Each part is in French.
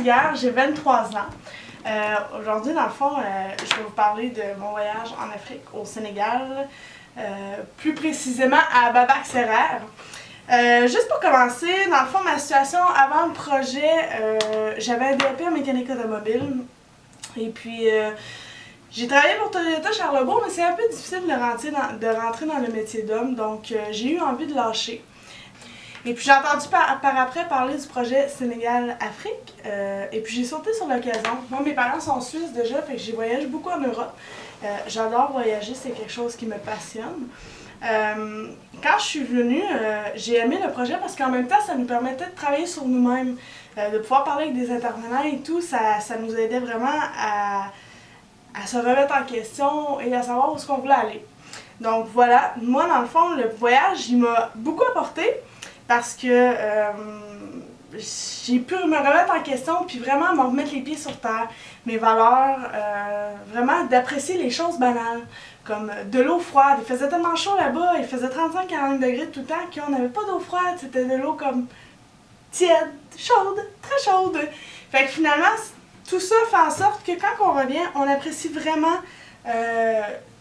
Giguère, j'ai 23 ans. Aujourd'hui, dans le fond, je vais vous parler de mon voyage en Afrique, au Sénégal, plus précisément à Babac-Sérère. Juste pour commencer, dans le fond, ma situation avant le projet, j'avais un DEP en mécanique automobile. Et puis, j'ai travaillé pour Toyota Charlebourg, mais c'est un peu difficile de rentrer dans le métier d'homme, donc j'ai eu envie de lâcher. Et puis j'ai entendu par après parler du projet Sénégal-Afrique, et puis j'ai sauté sur l'occasion. Moi, mes parents sont suisses déjà, fait que j'ai voyagé beaucoup en Europe. J'adore voyager, c'est quelque chose qui me passionne. Quand je suis venue, j'ai aimé le projet parce qu'en même temps, ça nous permettait de travailler sur nous-mêmes, de pouvoir parler avec des intervenants et tout. Ça nous aidait vraiment à se remettre en question et à savoir où est-ce qu'on voulait aller. Donc voilà, moi dans le fond, le voyage, il m'a beaucoup apporté parce que j'ai pu me remettre en question puis vraiment me remettre les pieds sur terre, mes valeurs, vraiment d'apprécier les choses banales, comme de l'eau froide. Il faisait tellement chaud là-bas, il faisait 35-40 degrés tout le temps qu'on n'avait pas d'eau froide, c'était de l'eau comme tiède, chaude, très chaude. Fait que finalement, tout ça fait en sorte que quand on revient, on apprécie vraiment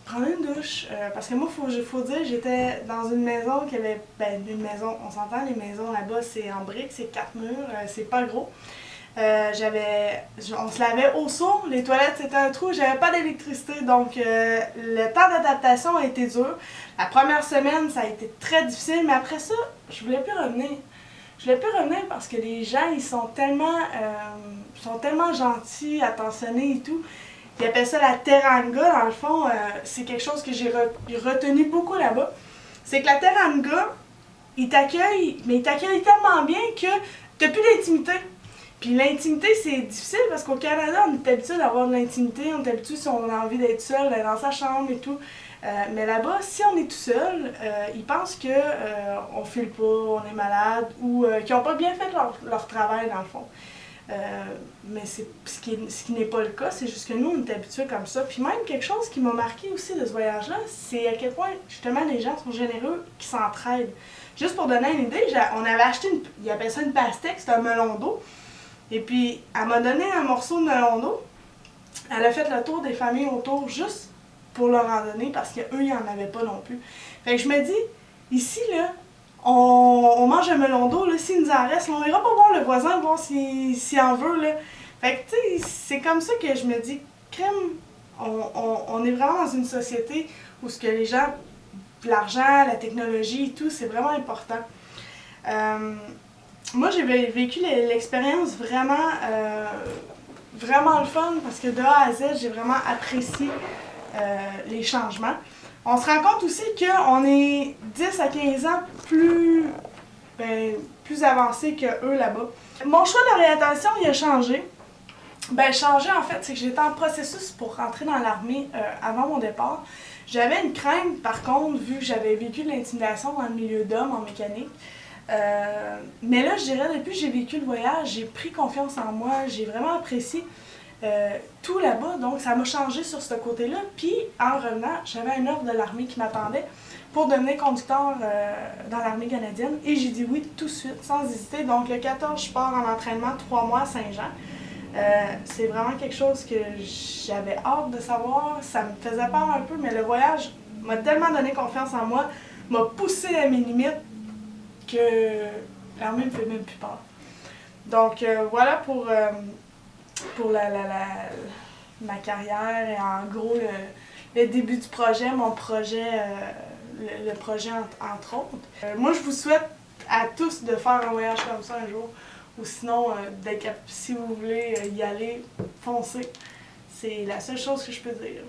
prendre une douche. Parce que moi, faut dire, j'étais dans une maison qui avait, une maison, on s'entend, les maisons là-bas, c'est en briques, c'est 4 murs, c'est pas gros. On se lavait au seau, les toilettes c'était un trou, j'avais pas d'électricité, donc le temps d'adaptation a été dur. La première semaine, ça a été très difficile, mais après ça, je voulais plus revenir. Je voulais plus revenir parce que les gens, ils sont tellement gentils, attentionnés et tout. Ils appellent ça la teranga, dans le fond. C'est quelque chose que j'ai retenu beaucoup là-bas. C'est que la teranga, ils t'accueillent, mais ils t'accueillent tellement bien que t'as plus d'intimité. Puis l'intimité, c'est difficile parce qu'au Canada, on est habitué d'avoir de l'intimité, on est habitué si on a envie d'être seul, d'être dans sa chambre et tout. Mais là-bas, si on est tout seul, ils pensent qu'on file pas, on est malade ou qu'ils n'ont pas bien fait leur travail dans le fond. Mais ce qui n'est pas le cas, c'est juste que nous, on est habitués comme ça. Puis même quelque chose qui m'a marqué aussi de ce voyage-là, c'est à quel point justement les gens sont généreux, qui s'entraident. Juste pour donner une idée, on avait acheté, ils appellent ça une pastèque, c'est un melon d'eau. Et puis, elle m'a donné un morceau de melon d'eau. Elle a fait le tour des familles autour juste pour leur en donner parce qu'eux, ils n'en avaient pas non plus. Fait que je me dis, ici, là, on mange un melon d'eau, là, s'il nous en reste, on ira pas voir le voisin, voir s'il en veut, là. Fait que, tu sais, c'est comme ça que je me dis, crème, on est vraiment dans une société où ce que les gens, l'argent, la technologie et tout, c'est vraiment important. Moi, j'ai vécu l'expérience vraiment le fun parce que de A à Z, j'ai vraiment apprécié les changements. On se rend compte aussi qu'on est 10 à 15 ans plus avancés que eux là-bas. Mon choix d'orientation, il a changé. Changé en fait, c'est que j'étais en processus pour rentrer dans l'armée avant mon départ. J'avais une crainte par contre, vu que j'avais vécu de l'intimidation dans le milieu d'hommes en mécanique. Mais là, je dirais, depuis que j'ai vécu le voyage, j'ai pris confiance en moi, j'ai vraiment apprécié tout là-bas, donc ça m'a changé sur ce côté-là. Puis, en revenant, j'avais une offre de l'armée qui m'attendait pour devenir conducteur dans l'armée canadienne, et j'ai dit oui tout de suite, sans hésiter. Donc, le 14, je pars en entraînement 3 mois à Saint-Jean. C'est vraiment quelque chose que j'avais hâte de savoir, ça me faisait peur un peu, mais le voyage m'a tellement donné confiance en moi, m'a poussé à mes limites, que l'armée me fait même plus peur. Donc voilà pour ma carrière et en gros le début du projet, mon projet, le projet entre autres. Moi je vous souhaite à tous de faire un voyage comme ça un jour, ou sinon si vous voulez y aller, foncez. C'est la seule chose que je peux dire.